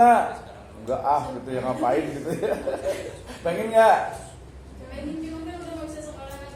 Enggak ah gitu ya, ngapain gitu ya. Pengen nggak? Pengen cuma kan udah nggak bisa sekolah kan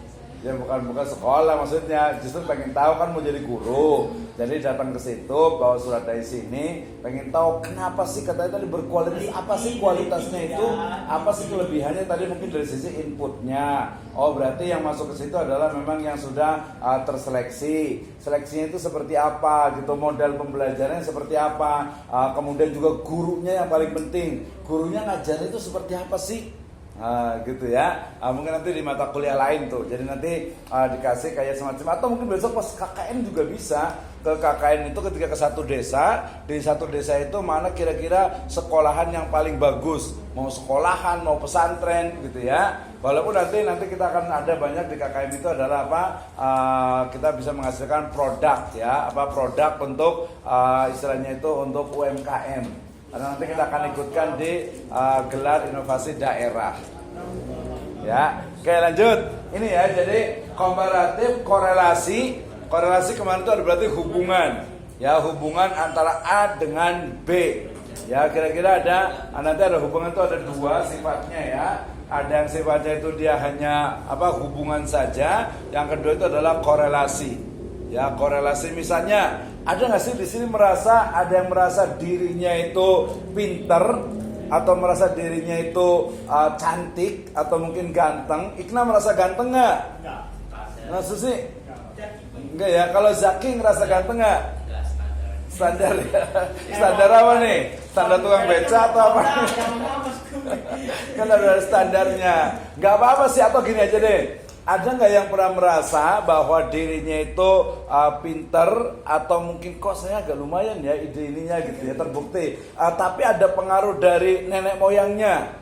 Ya bukan sekolah maksudnya, justru pengen tahu kan mau jadi guru. Jadi datang ke situ bawa surat dari sini, pengen tahu kenapa sih katanya tadi berkualitas, apa sih kualitasnya itu, apa sih kelebihannya tadi mungkin dari sisi inputnya. Oh berarti yang masuk ke situ adalah memang yang sudah terseleksi. Seleksinya itu seperti apa gitu, model pembelajarannya seperti apa, kemudian juga gurunya yang paling penting, gurunya ngajar itu seperti apa sih? Gitu ya. Mungkin nanti di mata kuliah lain tuh. Jadi nanti dikasih kayak semacam, atau mungkin besok pas KKN juga bisa. Ke KKN itu ketika ke satu desa, di satu desa itu mana kira-kira sekolahan yang paling bagus, mau sekolahan, mau pesantren gitu ya. Walaupun nanti kita akan ada banyak di KKN itu adalah apa? Kita bisa menghasilkan produk ya, apa produk untuk istilahnya itu untuk UMKM. Karena nanti kita akan ikutkan di gelar inovasi daerah. Ya, oke lanjut. Ini ya, jadi komparatif korelasi. Korelasi kemarin itu ada berarti hubungan. Ya, hubungan antara A dengan B. Ya, kira-kira ada nanti ada hubungan itu ada dua sifatnya ya. Ada yang sifatnya itu dia hanya hubungan saja. Yang kedua itu adalah korelasi. Ya, korelasi misalnya ada nggak sih di sini ada yang merasa dirinya itu pinter atau merasa dirinya itu cantik atau mungkin ganteng? Ikna merasa ganteng nggak? Nah, Susi? Enggak ya. Kalau Zaki ngerasa ganteng nggak? Standar ya. Standar apa nih? Standar tukang beca atau apa? Kan ada standarnya. Nggak apa-apa sih, atau gini aja deh. Ada nggak yang pernah merasa bahwa dirinya itu pinter atau mungkin kok saya agak lumayan ya ide ininya gitu ya, terbukti. Tapi ada pengaruh dari nenek moyangnya.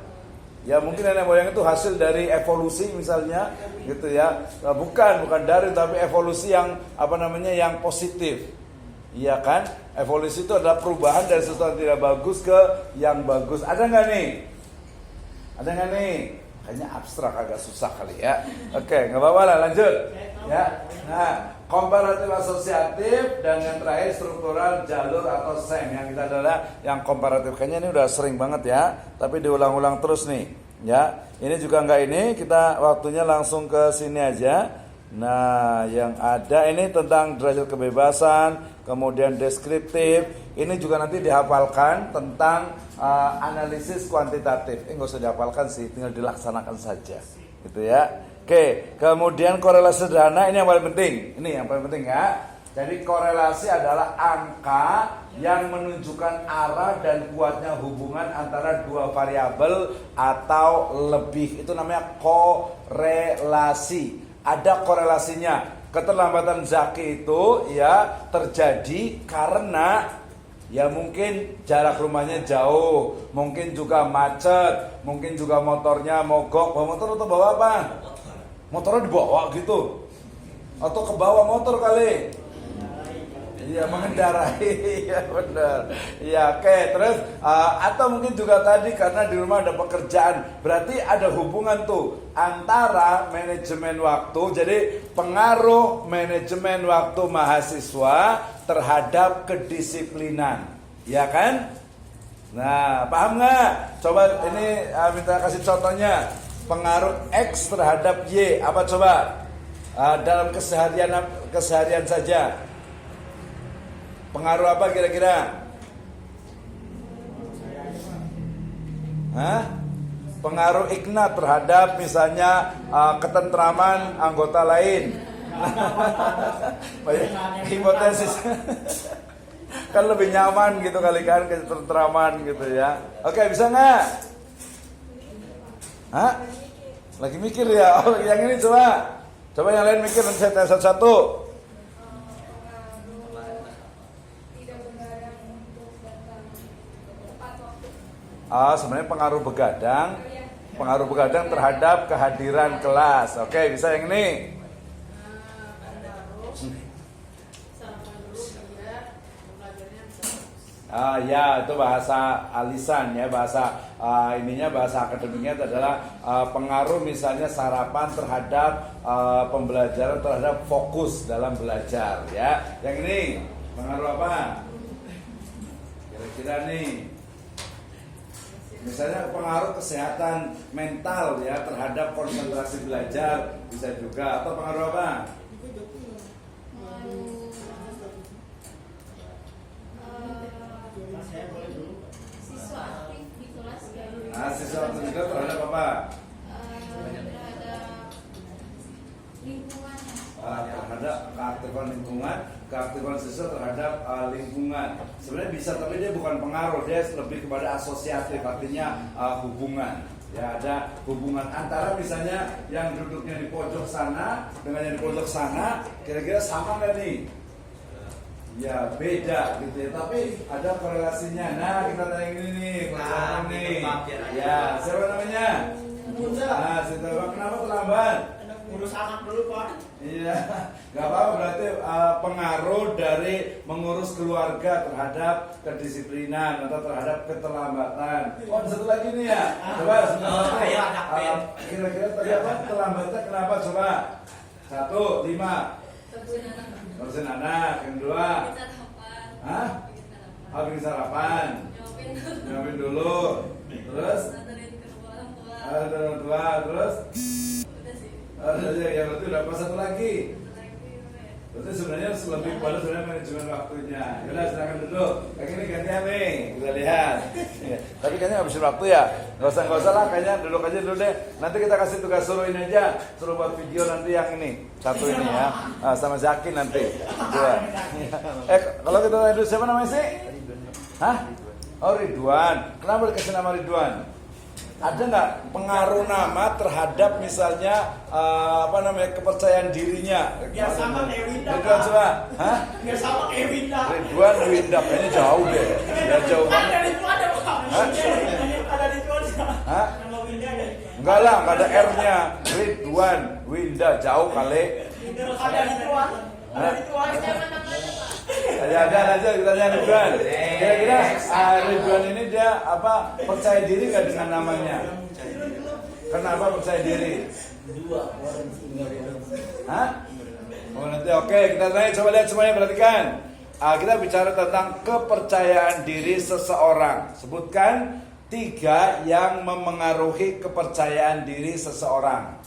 Ya mungkin nenek moyang itu hasil dari evolusi misalnya gitu ya. Bukan dari, tapi evolusi yang yang positif. Iya kan? Evolusi itu adalah perubahan dari sesuatu yang tidak bagus ke yang bagus. Ada nggak nih? Ada nggak nih? Kayaknya abstrak, agak susah kali ya. Oke, nggak apa-apa lah, lanjut. Ya, nah, komparatif asosiatif dan yang terakhir struktural jalur atau SEM. Yang kita adalah yang komparatif. Kayaknya ini udah sering banget ya, tapi diulang-ulang terus nih. Ya, ini juga nggak ini. Kita waktunya langsung ke sini aja. Nah, yang ada ini tentang derajat kebebasan, kemudian deskriptif. Ini juga nanti dihafalkan tentang analisis kuantitatif. Nggak usah dihafalkan sih, tinggal dilaksanakan saja, gitu ya. Oke, kemudian korelasi sederhana ini yang paling penting. Ini yang paling penting ya. Jadi korelasi adalah angka yang menunjukkan arah dan kuatnya hubungan antara dua variabel atau lebih. Itu namanya korelasi. Ada korelasinya. Keterlambatan Zaki itu ya terjadi karena ya mungkin jarak rumahnya jauh, mungkin juga macet, mungkin juga motornya mogok. Bawa motor atau bawa apa? Motornya dibawa gitu, atau ke bawah motor kali. Iya, mengendarai. Ya benar. Ya oke. Terus atau mungkin juga tadi karena di rumah ada pekerjaan. Berarti ada hubungan tuh antara manajemen waktu. Jadi pengaruh manajemen waktu mahasiswa terhadap kedisiplinan. Ya kan? Nah, paham nggak? Coba ini minta kasih contohnya. Pengaruh X terhadap Y. Apa coba? Dalam keseharian saja. Pengaruh apa kira-kira? Pengaruh Ikna terhadap misalnya ketentraman anggota lain. Hipotesis. Kan lebih nyaman gitu kali kan, ketentraman gitu ya. Oke, bisa nggak? Lagi mikir ya? Oh, yang ini coba. Coba yang lain mikir, nanti saya tes satu-satu. Sebenarnya pengaruh begadang terhadap kehadiran kelas. Oke, bisa yang ini. Ya itu bahasa alisan ya, bahasa bahasa akademiknya adalah pengaruh misalnya sarapan terhadap pembelajaran, terhadap fokus dalam belajar ya. Yang ini pengaruh apa? Kira-kira nih. misalnya pengaruh kesehatan mental ya terhadap konsentrasi belajar bisa juga, atau pengaruh apa? Siswa aktif di kelas kayak Nah, siswa aktif juga terhadap apa? terhadap lingkungan. Terhadap keaktifan lingkungan, keaktifan siswa terhadap lingkungan. Sebenarnya bisa, tapi dia bukan pengaruh, dia lebih kepada asosiatif, artinya hubungan. Ya, ada hubungan antara misalnya yang duduknya di pojok sana dengan yang di pojok sana, kira-kira sama nggak nih? Ya beda gitu ya, tapi ada korelasinya. Nah, kita tanya ini nih, pelajaran nih. Ya, siapa namanya? Nah, kenapa terlambat? Urus anak dulu, Pak. Iya, nggak apa-apa, berarti pengaruh dari mengurus keluarga terhadap kedisiplinan atau terhadap keterlambatan. Oh, ada satu lagi nih ya. Coba kira-kira tadi apa? Terlambatnya kenapa? Coba 1, 5. Ngurusin anak. Yang kedua, hah? Bikin sarapan. Nyuapin dulu. Terus? Ada orang tua. Terus? Ya berarti udah pas satu lagi. Berarti sebenarnya lebih pada sebenarnya manajemen waktunya. Yaudah, silakan duduk. Kayak gini gantian nih, kita lihat. Ya. Tapi kayaknya habisin waktu ya. Gak usah lah, kayaknya duduk aja dulu deh. Nanti kita kasih tugas suruh ini aja, suruh buat video nanti yang ini, satu ini ya. Sama Zakin nanti. Dua. Kalau kita tanya dulu, siapa namanya sih? Hah? Oh, Ridwan. Kenapa dikasih nama Ridwan? Ada nggak pengaruh nama terhadap misalnya kepercayaan dirinya? Ya sama kayak Winda. Ridwan coba, hah? Ya sama kayak Winda. Ridwan, Winda, kayaknya jauh deh. Ya jauh banget. Ada di tuan, Pak. Hah? Ada di tuan. Hah? Nama Winda ada. Enggak lah, nggak ada R-nya. Ridwan, Winda, jauh kali. Ada di tuan. Ada di tuan. Ya ada aja kita tanya Ridwan. Kira-kira Ridwan ini dia percaya diri nggak dengan namanya? Kenapa percaya diri? Hah? Oh nanti oke, kita tanya, coba lihat semuanya, perhatikan. Kita bicara tentang kepercayaan diri seseorang. Sebutkan 3 yang memengaruhi kepercayaan diri seseorang.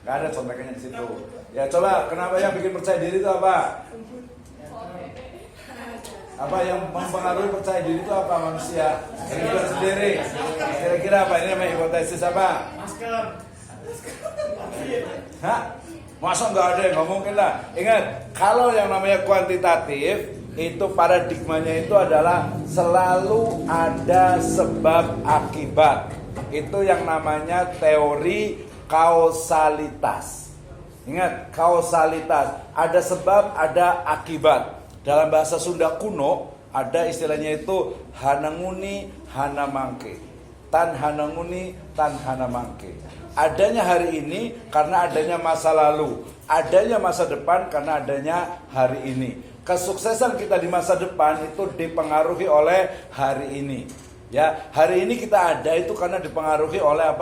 Gak ada contekannya di situ. Ya coba, kenapa yang bikin percaya diri itu apa? Apa yang mempengaruhi percaya diri itu apa manusia? Ridwan sendiri. Kira-kira apa? Ini namanya hipotesis apa? Masker. Hah? Masa nggak ada? Nggak mungkin lah. Ingat, kalau yang namanya kuantitatif itu paradigmanya itu adalah selalu ada sebab akibat. Itu yang namanya teori kausalitas. Ingat, kausalitas. Ada sebab, ada akibat. Dalam bahasa Sunda kuno ada istilahnya itu hananguni hanamangke. Tan hananguni tan hanamangke. Adanya hari ini karena adanya masa lalu. Adanya masa depan karena adanya hari ini. Kesuksesan kita di masa depan itu dipengaruhi oleh hari ini. Ya, hari ini kita ada itu karena dipengaruhi oleh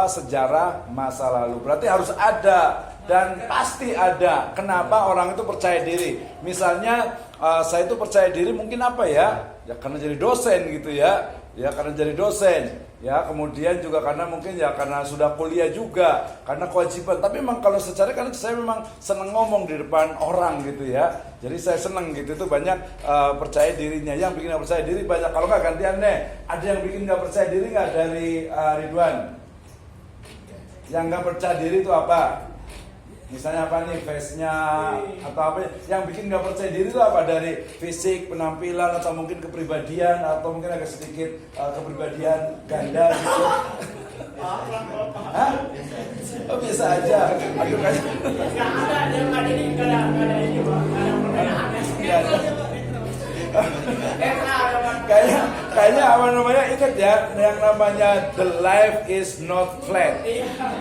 sejarah masa lalu. Berarti harus ada. Dan pasti ada. Kenapa orang itu percaya diri? Misalnya saya itu percaya diri mungkin apa ya? Ya karena jadi dosen gitu ya. Ya karena jadi dosen. Ya kemudian juga karena mungkin ya karena sudah kuliah juga. Karena kewajiban. Tapi memang kalau secara kan saya memang senang ngomong di depan orang gitu ya. Jadi saya senang gitu. Itu banyak percaya dirinya. Yang bikin gak percaya diri banyak. Kalau nggak gantian deh. Ada yang bikin gak percaya diri nggak dari Ridwan? Yang gak percaya diri itu apa? Misalnya apa nih, face-nya atau apa yang bikin nggak percaya diri itu apa? Dari fisik, penampilan, atau mungkin kepribadian, atau mungkin agak sedikit kepribadian ganda gitu. Hah? Oh biasa aja. Aduh kayak Nggak ada ini, nggak ada ini, Pak. Nggak ada pertanyaan. Kayaknya apa namanya, ingat ya, yang namanya the life is not flat.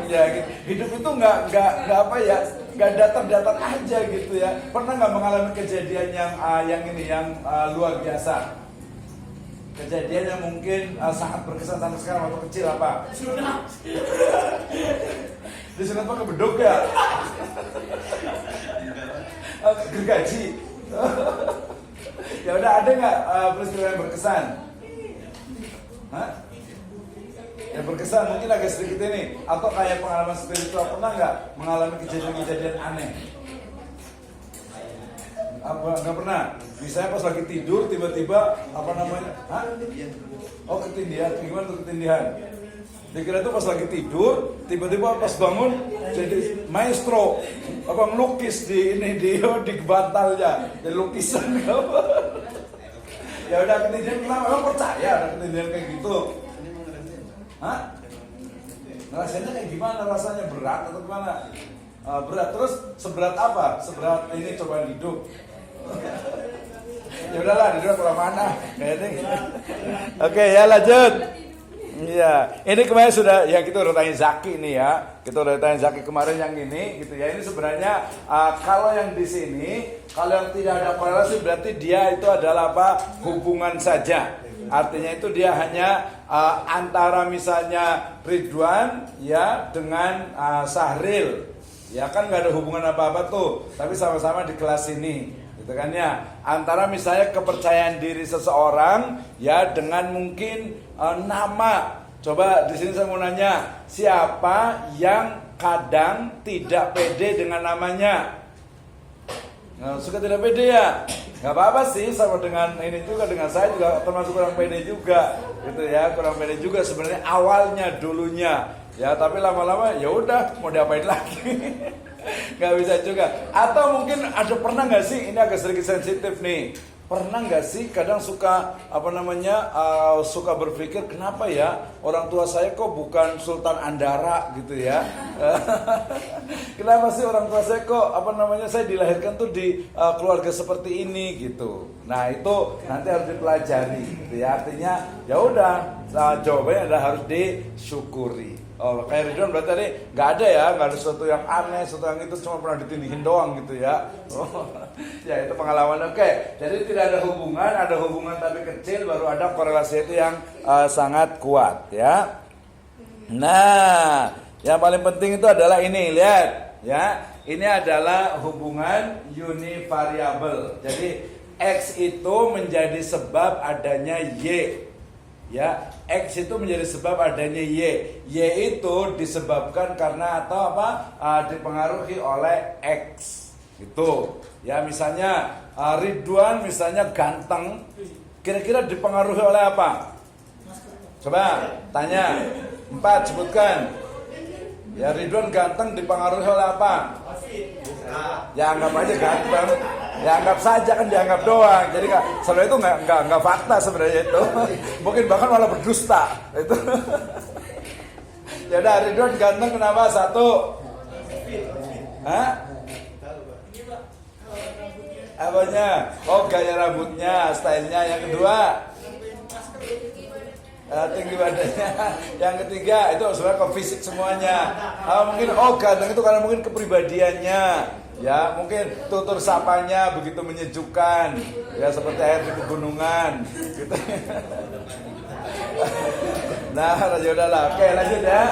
Ya gitu. Hidup itu nggak apa ya, nggak datar aja gitu ya. Pernah nggak mengalami kejadian yang luar biasa? Kejadian yang mungkin sangat berkesan sampai sekarang waktu kecil apa? Sunat. Disunat pakai beduk ya? Gergaji. Ya udah, ada nggak peristiwa yang berkesan? Hah? Ya berkesan mungkin agak sedikit ini. Atau kayak pengalaman spiritual, pernah nggak mengalami kejadian-kejadian aneh? Apa nggak pernah? Misalnya pas lagi tidur tiba-tiba apa namanya? Hah? Oh ketindihan, gimana tuh ketindihan? Dikira itu pas lagi tidur tiba-tiba pas bangun jadi maestro apa ngelukis di bantalnya, jadi lukisan apa? Ya udah ketindihan, kenapa? Emang percaya ada ketindihan kayak gitu? Hah? Rasanya kayak gimana? Rasanya berat atau gimana? Berat. Terus seberat apa? Seberat ini coba hidup. Ya udahlah, di kurang mana? Oke, ya lanjut. Iya, ini kemarin sudah ya kita udah tanya Zaki nih ya. Kita udah tanya Zaki kemarin yang ini gitu ya. Ini sebenarnya kalau yang di sini, kalau yang tidak ada korelasi berarti dia itu adalah apa? Hubungan saja. Artinya itu dia hanya antara misalnya Ridwan ya dengan Sahril. Ya kan nggak ada hubungan apa-apa tuh, tapi sama-sama di kelas ini. Gitu kan ya. Antara misalnya kepercayaan diri seseorang ya dengan mungkin nama. Coba di sini saya mau nanya, siapa yang kadang tidak pede dengan namanya? Nah, suka tidak pede ya? Gak apa-apa sih, sama dengan ini juga, dengan saya juga termasuk kurang pede juga, gitu ya, kurang pede juga sebenarnya awalnya dulunya, ya tapi lama-lama ya udah mau diapain lagi, nggak bisa juga. Atau mungkin ada pernah nggak sih, ini agak sedikit sensitif nih, pernah nggak sih kadang suka suka berpikir kenapa ya orang tua saya kok bukan Sultan Andara gitu ya. Kenapa sih orang tua saya kok saya dilahirkan tuh di keluarga seperti ini gitu. Nah itu nanti harus dipelajari gitu ya. Artinya ya udah jawabannya adalah harus disyukuri. Oh, kayak Ridwan berarti tadi nggak ada ya, nggak ada sesuatu yang aneh, sesuatu yang itu cuma pernah ditindihin doang gitu ya. Oh, ya itu pengalaman. Oke, jadi tidak ada hubungan tapi kecil, baru ada korelasi itu yang sangat kuat ya. Nah, yang paling penting itu adalah ini, lihat ya, ini adalah hubungan univariabel. Jadi X itu menjadi sebab adanya Y. Ya, X itu menjadi sebab adanya Y. Y itu disebabkan karena atau apa? Dipengaruhi oleh X. Gitu. Ya, misalnya Ridwan misalnya ganteng, kira-kira dipengaruhi oleh apa? Coba tanya. 4 sebutkan. Ya, Ridwan ganteng dipengaruhi oleh apa? Ya anggap aja ganteng. Ya anggap saja kan, dianggap doang. Jadi sebenarnya itu nggak fakta sebenarnya itu. Mungkin bahkan malah berdusta itu. Ya udah, Ridwan ganteng kenapa? 1. Hah? Apanya? Oh, gaya rambutnya, stylenya. Yang kedua, tinggi badannya. Yang ketiga itu sebenarnya ke fisik semuanya. Mungkin ganteng itu karena mungkin kepribadiannya. Ya mungkin tutur sapanya begitu menyejukkan, ya seperti air di pegunungan gitu. Nah udahlah, oke lanjut ya.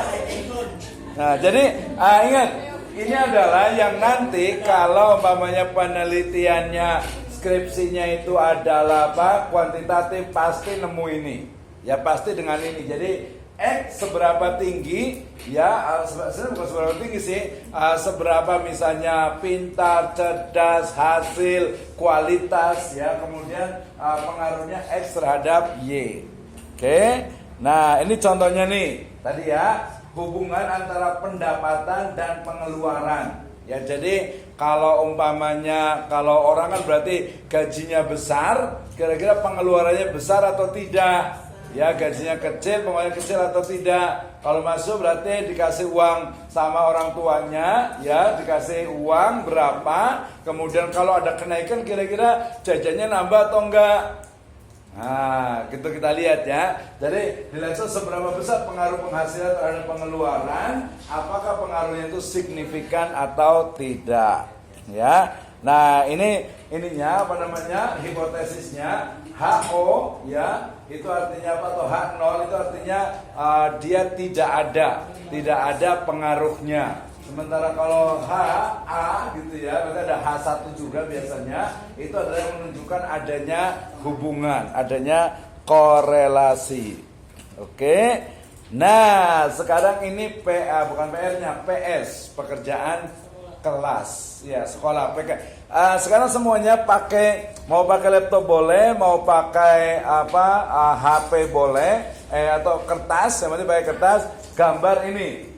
Nah jadi ingat, ini adalah yang nanti kalau umpamanya penelitiannya, skripsinya itu adalah apa, kuantitatif, pasti nemu ini. Ya pasti dengan ini. Jadi X seberapa tinggi, ya sebenarnya bukan seberapa tinggi sih, seberapa misalnya pintar, cerdas, hasil, kualitas, ya kemudian pengaruhnya X terhadap Y. Oke, nah ini contohnya nih, tadi ya hubungan antara pendapatan dan pengeluaran. Ya jadi kalau umpamanya kalau orang kan berarti gajinya besar, kira-kira pengeluarannya besar atau tidak? Ya gajinya kecil, pengeluarannya kecil atau tidak? Kalau masuk berarti dikasih uang sama orang tuanya, ya dikasih uang berapa? Kemudian kalau ada kenaikan kira-kira jajannya nambah atau enggak? Nah, gitu kita lihat ya. Jadi dilihat seberapa besar pengaruh penghasilan terhadap pengeluaran, apakah pengaruhnya itu signifikan atau tidak? Ya. Nah, ininya hipotesisnya HO ya, itu artinya apa? Atau H0 itu artinya dia tidak ada pengaruhnya. Sementara kalau HA gitu ya, berarti ada H1 juga biasanya, itu adalah yang menunjukkan adanya hubungan, adanya korelasi. Oke. Nah, sekarang ini bukan PR-nya, PS, pekerjaan kelas. Ya, sekolah. Sekarang semuanya mau pakai laptop boleh, mau pakai HP boleh, atau kertas, yang penting pakai kertas, gambar ini.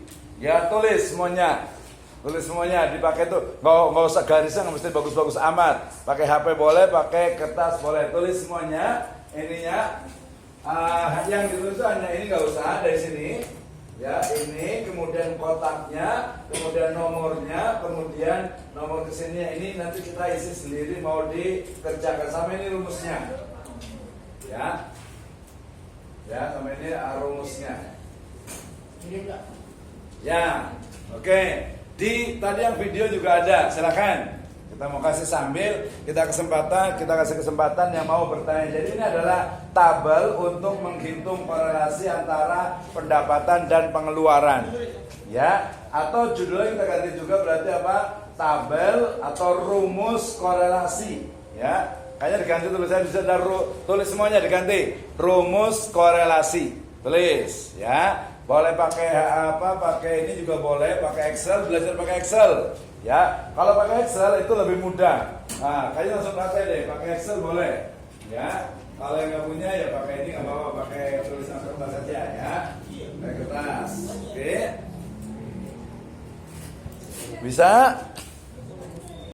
Ya, tulis semuanya. Tulis semuanya, dipakai tuh. Nggak usah garisnya, nggak mesti bagus-bagus amat. Pakai HP boleh, pakai kertas boleh. Tulis semuanya. Ininya. Yang ditulis itu hanya ini, nggak usah dari sini. Ya, ini kemudian kotaknya, kemudian nomornya, kemudian nomor kesininya. Ini nanti kita isi sendiri mau dikerjakan. Sama ini rumusnya. Ya. Ya, sama ini rumusnya. Ya. Oke. Tadi yang video juga ada. Silakan. Kita mau kasih sambil kita kasih kesempatan yang mau bertanya. Jadi ini adalah tabel untuk menghitung korelasi antara pendapatan dan pengeluaran. Ya, atau judulnya kita ganti juga berarti apa? Tabel atau rumus korelasi. Ya, kayaknya diganti tulisannya bisa tulis semuanya diganti. Rumus korelasi. Tulis, ya. Boleh pakai pakai ini juga boleh, pakai Excel, belajar pakai Excel. Ya, kalau pakai Excel itu lebih mudah. Nah, kalian langsung pakai deh, pakai Excel boleh. Ya, kalau yang nggak punya ya pakai ini nggak apa-apa, pakai tulisan kertas saja ya. Pakai kertas, oke? Bisa?